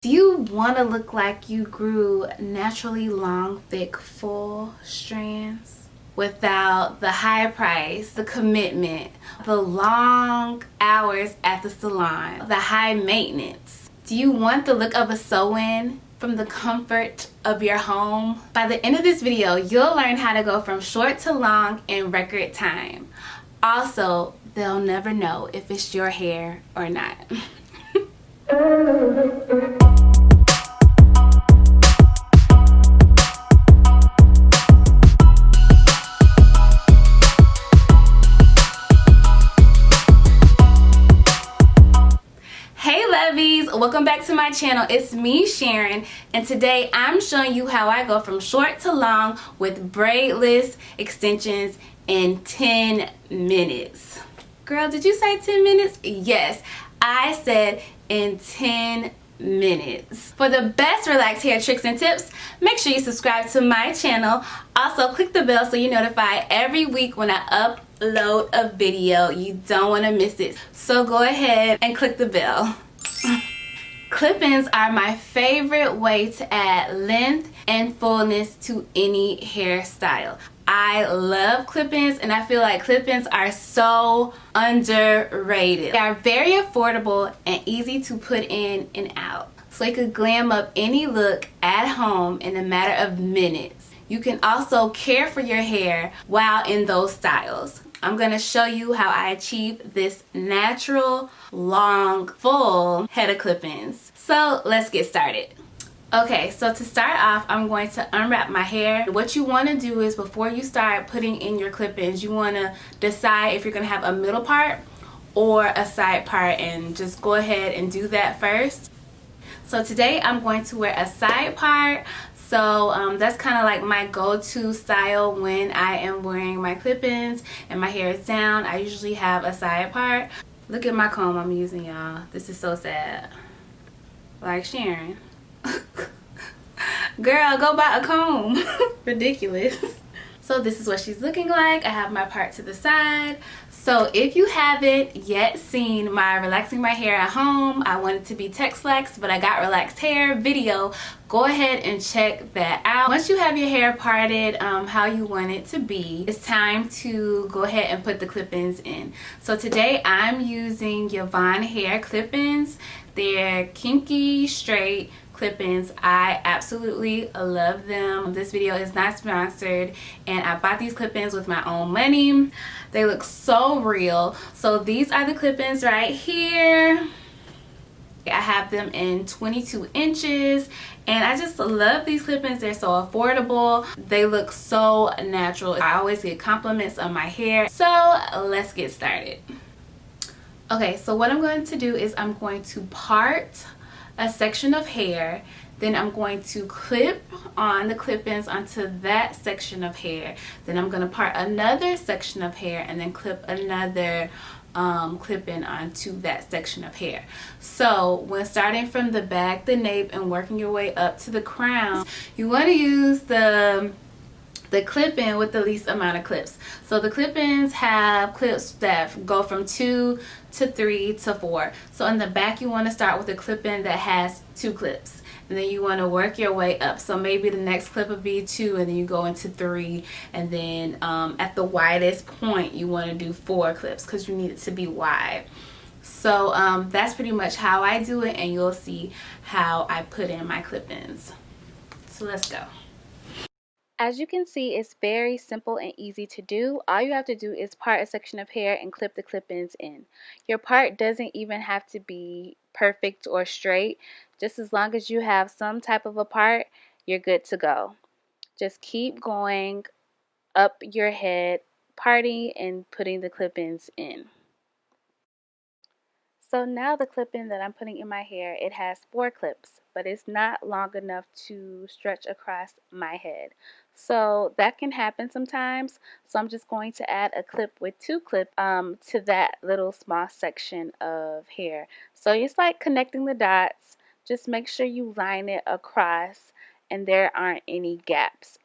Do you want to look like you grew naturally long, thick, full strands without the high price, the commitment, the long hours at the salon, the high maintenance? Do you want the look of a sew-in from the comfort of your home? By the end of this video, you'll learn how to go from short to long in record time. Also, they'll never know if it's your hair or not. Hey lovies, welcome back to my channel. It's me, Sharon, and today I'm showing you how I go from short to long with braidless extensions in 10 minutes. Girl, did you say 10 minutes? Yes, I said in 10 minutes. For the best relaxed hair tricks and tips, make sure you subscribe to my channel. Also, click the bell so you're notified every week when I upload a video. You don't want to miss it. So go ahead and click the bell. Clip-ins are my favorite way to add length and fullness to any hairstyle. I love clip-ins, and I feel like clip-ins are so underrated. They are very affordable and easy to put in and out. So you could glam up any look at home in a matter of minutes. You can also care for your hair while in those styles. I'm going to show you how I achieve this natural, long, full head of clip-ins. So let's get started. Okay, so to start off, I'm going to unwrap my hair. What you want to do is before you start putting in your clip-ins, you want to decide if you're going to have a middle part or a side part, and just go ahead and do that first. So today I'm going to wear a side part. So that's kind of like my go-to style when I am wearing my clip-ins and my hair is down. I usually have a side part. Look at my comb I'm using, y'all. This is so sad. Like Sharon. Girl, go buy a comb. Ridiculous. So this is what she's looking like. I have my part to the side. So if you haven't yet seen my relaxing my hair at home, I want it to be Texlaxed, but I got relaxed hair video, go ahead and check that out. Once you have your hair parted how you want it to be, it's time to go ahead and put the clip-ins in. So today I'm using Yvonne Hair clip-ins. They're kinky straight clip-ins. I absolutely love them. This video is not sponsored, and I bought these clip-ins with my own money. They look so real. So these are the clip-ins right here. I have them in 22 inches, and I just love these clip-ins. They're so affordable. They look so natural. I always get compliments on my hair. So let's get started. Okay, so what I'm going to do is I'm going to part a section of hair, then I'm going to clip on the clip-ins onto that section of hair, then I'm going to part another section of hair and then clip another clip-in onto that section of hair. So when starting from the back, the nape, and working your way up to the crown, you want to use the clip-in with the least amount of clips. So the clip-ins have clips that go from 2 to 3 to 4. So in the back you want to start with a clip-in that has 2 clips, and then you want to work your way up. So maybe the next clip would be 2, and then you go into 3, and then at the widest point you want to do 4 clips because you need it to be wide. So that's pretty much how I do it, and you'll see how I put in my clip-ins. So let's go. As you can see, it's very simple and easy to do. All you have to do is part a section of hair and clip the clip-ins in. Your part doesn't even have to be perfect or straight. Just as long as you have some type of a part, you're good to go. Just keep going up your head, parting and putting the clip-ins in. So now the clip-in that I'm putting in my hair, it has 4 clips, but it's not long enough to stretch across my head. So that can happen sometimes. So I'm just going to add a clip with 2 clips to that little small section of hair. So it's like connecting the dots. Just make sure you line it across and there aren't any gaps.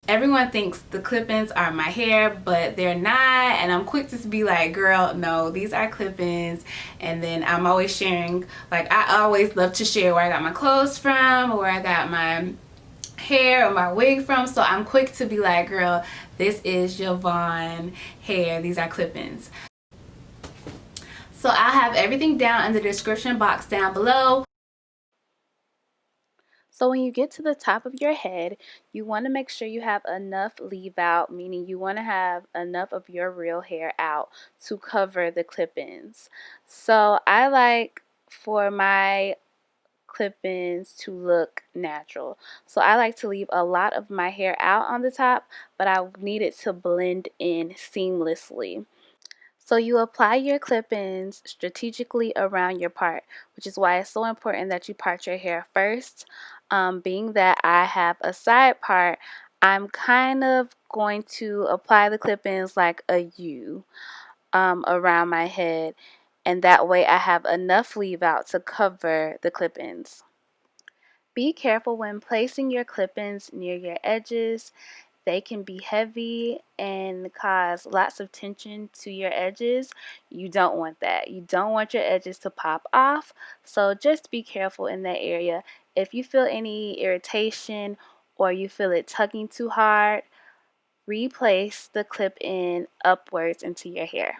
Everyone thinks the clip-ins are my hair, but they're not, and I'm quick to be like, girl, no, these are clip-ins. And then I'm always sharing, like, I always love to share where I got my clothes from, or where I got my hair or my wig from. So I'm quick to be like, girl, this is Yvonne Hair, these are clip-ins. So I'll have everything down in the description box down below. So when you get to the top of your head, you want to make sure you have enough leave out, meaning you want to have enough of your real hair out to cover the clip-ins. So I like for my clip-ins to look natural. So I like to leave a lot of my hair out on the top, but I need it to blend in seamlessly. So you apply your clip-ins strategically around your part, which is why it's so important that you part your hair first. Being that I have a side part, I'm kind of going to apply the clip-ins like a U around my head, and that way I have enough leave out to cover the clip-ins. Be careful when placing your clip-ins near your edges. They can be heavy and cause lots of tension to your edges. You don't want that. You don't want your edges to pop off. So just be careful in that area. If you feel any irritation or you feel it tugging too hard, replace the clip-in upwards into your hair.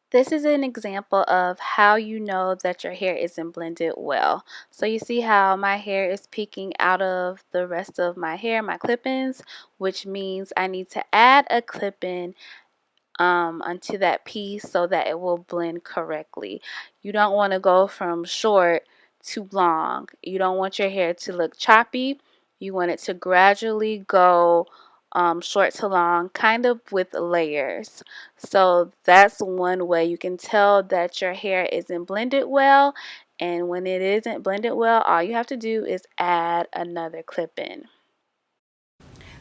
This is an example of how you know that your hair isn't blended well. So you see how my hair is peeking out of the rest of my hair, my clip-ins, which means I need to add a clip-in onto that piece so that it will blend correctly. You don't want to go from short to long. You don't want your hair to look choppy. You want it to gradually go short to long, kind of with layers. So that's one way you can tell that your hair isn't blended well. And when it isn't blended well, all you have to do is add another clip-in.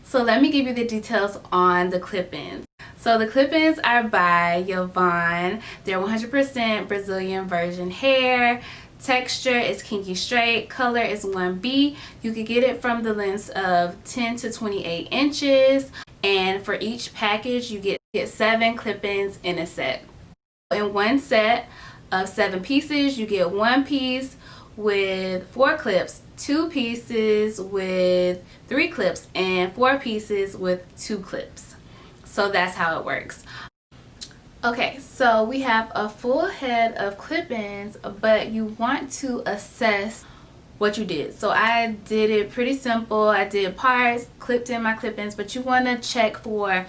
So let me give you the details on the clip-ins. So the clip-ins are by Yvonne. They're 100% Brazilian virgin hair. Texture is kinky straight. Color is 1B. You can get it from the lengths of 10 to 28 inches. And for each package, you get 7 clip-ins in a set. In one set of 7 pieces, you get 1 piece with 4 clips, 2 pieces with 3 clips, and 4 pieces with 2 clips. So that's how it works. Okay, so we have a full head of clip-ins, but you want to assess what you did. So I did it pretty simple. I did parts, clipped in my clip-ins, but you want to check for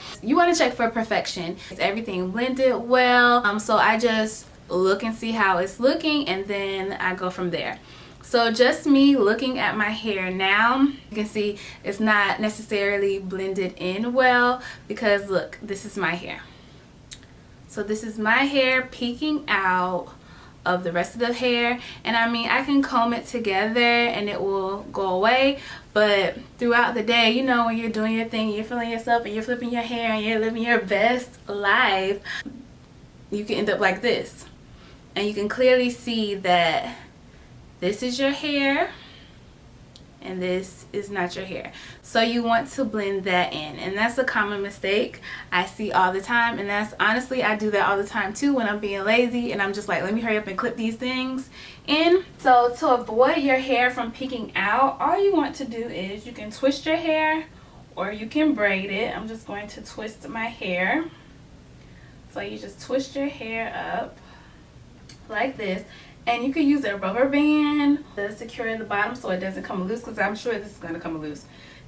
perfection. Is everything blended well? So I just look and see how it's looking, and then I go from there. So just me looking at my hair now, you can see it's not necessarily blended in well, because look, this is my hair. So this is my hair peeking out of the rest of the hair, and I mean, I can comb it together and it will go away, but throughout the day, you know, when you're doing your thing, you're feeling yourself and you're flipping your hair and you're living your best life, you can end up like this. And you can clearly see that this is your hair and this is not your hair. So you want to blend that in, and that's a common mistake I see all the time, and that's honestly, I do that all the time too when I'm being lazy and I'm just like, let me hurry up and clip these things in. So to avoid your hair from peeking out, all you want to do is you can twist your hair or you can braid it. I'm just going to twist my hair. So you just twist your hair up like this. And you can use a rubber band to secure the bottom so it doesn't come loose, because I'm sure this is going to come loose.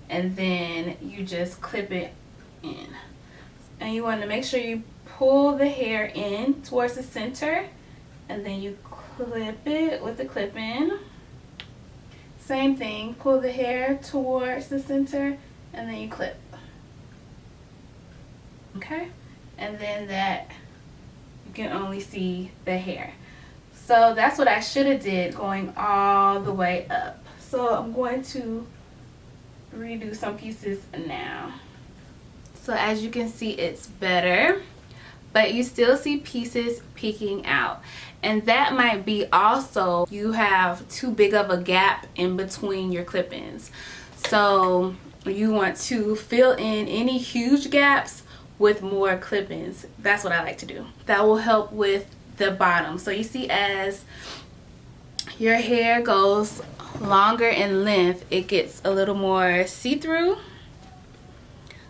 And then you just clip it in. And you want to make sure you pull the hair in towards the center. And then you clip it with the clip-in. Same thing, pull the hair towards the center and then you clip. Okay? And then that, you can only see the hair. So that's what I should have did, going all the way up. So I'm going to redo some pieces now. So as you can see, it's better. but you still see pieces peeking out. And that might be also you have too big of a gap in between your clip-ins. So you want to fill in any huge gaps with more clip-ins. That's what I like to do. That will help with the bottom. So you see, as your hair goes longer in length, it gets a little more see-through.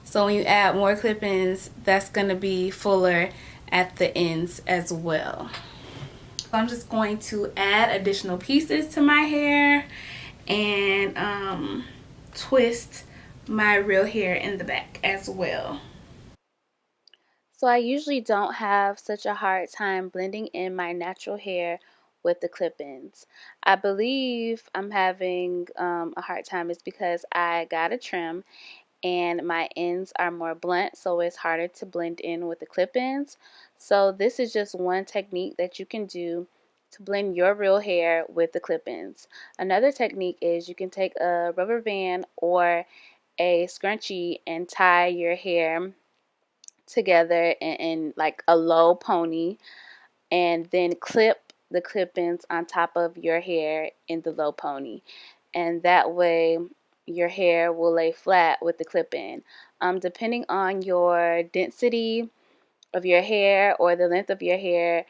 So when you add more clip-ins, that's going to be fuller at the ends as well. I'm just going to add additional pieces to my hair and twist my real hair in the back as well. So I usually don't have such a hard time blending in my natural hair with the clip-ins. I believe I'm having a hard time is because I got a trim and my ends are more blunt, so it's harder to blend in with the clip-ins. So this is just one technique that you can do to blend your real hair with the clip-ins. Another technique is you can take a rubber band or a scrunchie and tie your hair together in like a low pony, and then clip the clip-ins on top of your hair in the low pony, and that way your hair will lay flat with the clip-in. Depending on your density of your hair or the length of your hair,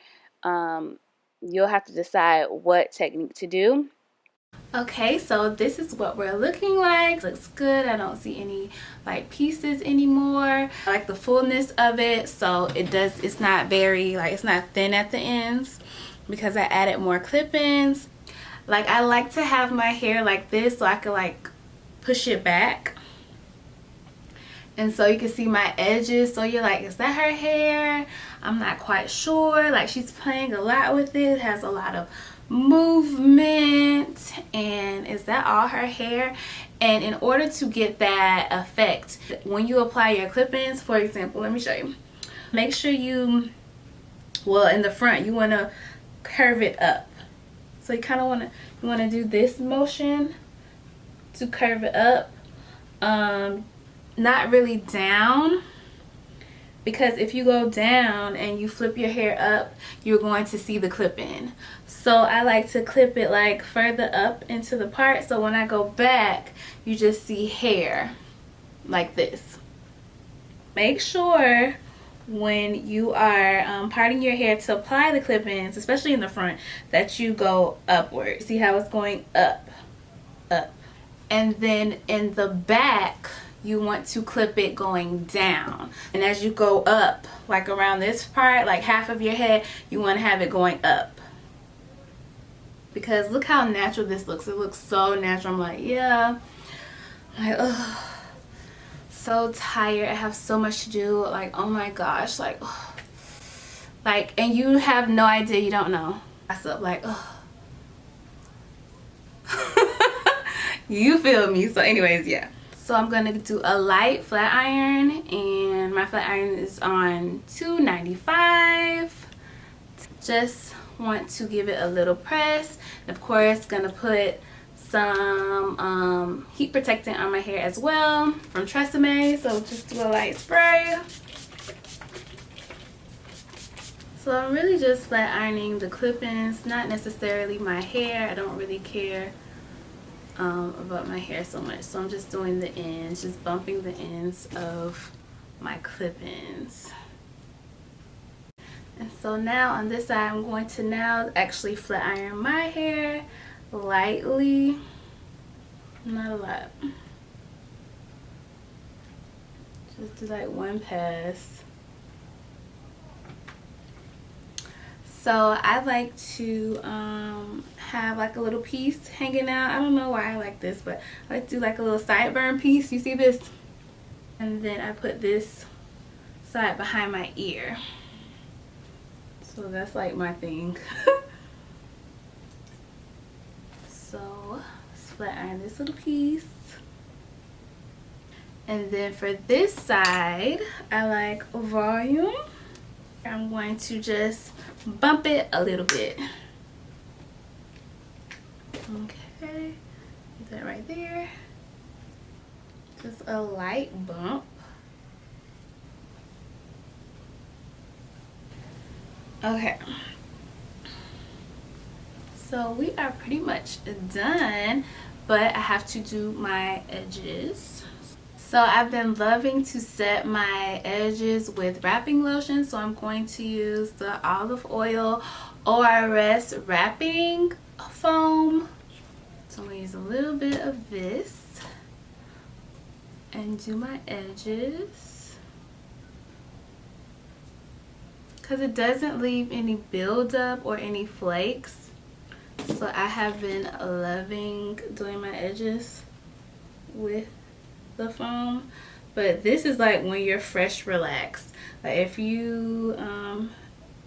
you'll have to decide what technique to do. Okay, so this is what we're looking like. Looks good. I don't see any like pieces anymore. I like the fullness of it, so it's not very like, it's not thin at the ends because I added more clip-ins. Like, I like to have my hair like this so I can like push it back, and so you can see my edges. So you're like, is that her hair? I'm not quite sure. Like, she's playing a lot with it. It has a lot of movement, and is that all her hair? And in order to get that effect, when you apply your clip-ins, for example, let me show you. Make sure you, well, in the front, you want to curve it up. So you kind of want to do this motion to curve it up, not really down, because if you go down and you flip your hair up, you're going to see the clip-in. So I like to clip it like further up into the part, so when I go back, you just see hair like this. Make sure when you are parting your hair to apply the clip-ins, especially in the front, that you go upward. See how it's going up, up. And then in the back, you want to clip it going down. And as you go up, like around this part, like half of your head, you want to have it going up. Because look how natural this looks. It looks so natural. I'm like, yeah. I'm like, ugh. So tired. I have so much to do. Like, oh my gosh. Like, ugh. Like, and you have no idea. You don't know. I up like, ugh. You feel me. So anyways, yeah. So I'm going to do a light flat iron, and my flat iron is on 295. Just want to give it a little press. And of course, going to put some heat protectant on my hair as well from Tresemme. So just do a light spray. So I'm really just flat ironing the clip-ins, not necessarily my hair. I don't really care about my hair so much, so I'm just doing the ends, just bumping the ends of my clip-ins. And so now on this side, I'm going to now actually flat iron my hair lightly, not a lot, just do like one pass. So I like to have like a little piece hanging out. I don't know why I like this, but I like to do like a little sideburn piece. You see this? And then I put this side behind my ear. So that's like my thing. So let's flat iron this little piece. And then for this side, I like volume. I'm going to just bump it a little bit. Okay, put that right there. Just a light bump. Okay, so we are pretty much done, but I have to do my edges. So I've been loving to set my edges with wrapping lotion, so I'm going to use the olive oil ORS wrapping foam. So I'm going to use a little bit of this and do my edges, because it doesn't leave any buildup or any flakes. So I have been loving doing my edges with the foam. But this is like when you're fresh relaxed. Like if you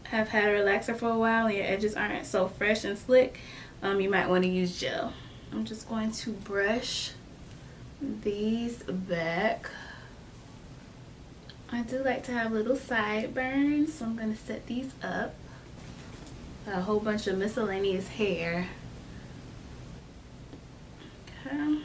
have had a relaxer for a while and your edges aren't so fresh and slick, you might want to use gel. I'm just going to brush these back. I do like to have little sideburns, so I'm going to set these up. Got a whole bunch of miscellaneous hair. Okay.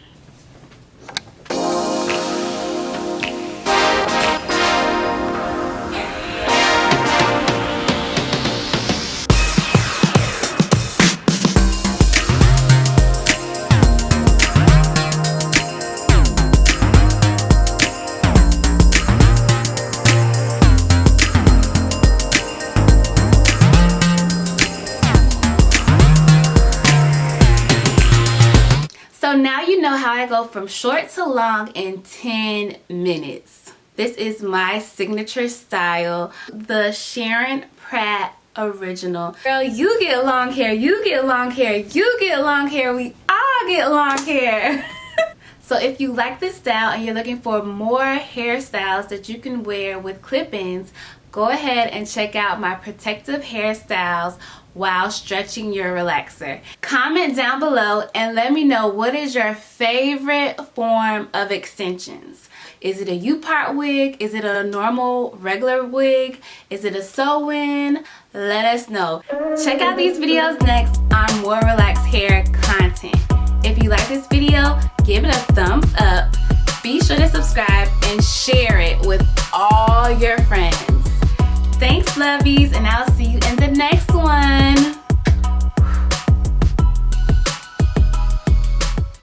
So now you know how I go from short to long in 10 minutes. This is my signature style, the Sharon Pratt original. Girl, you get long hair, you get long hair, you get long hair, we all get long hair. So if you like this style and you're looking for more hairstyles that you can wear with clip-ins, go ahead and check out my protective hairstyles while stretching your relaxer. Comment down below and let me know, what is your favorite form of extensions? Is it a U-part wig? Is it a normal regular wig? Is it a sew-in? Let us know. Check out these videos next on more relaxed hair content. If you like this video, give it a thumbs up. Be sure to subscribe and share it with all your friends. Thanks, lovies, and I'll see you in the next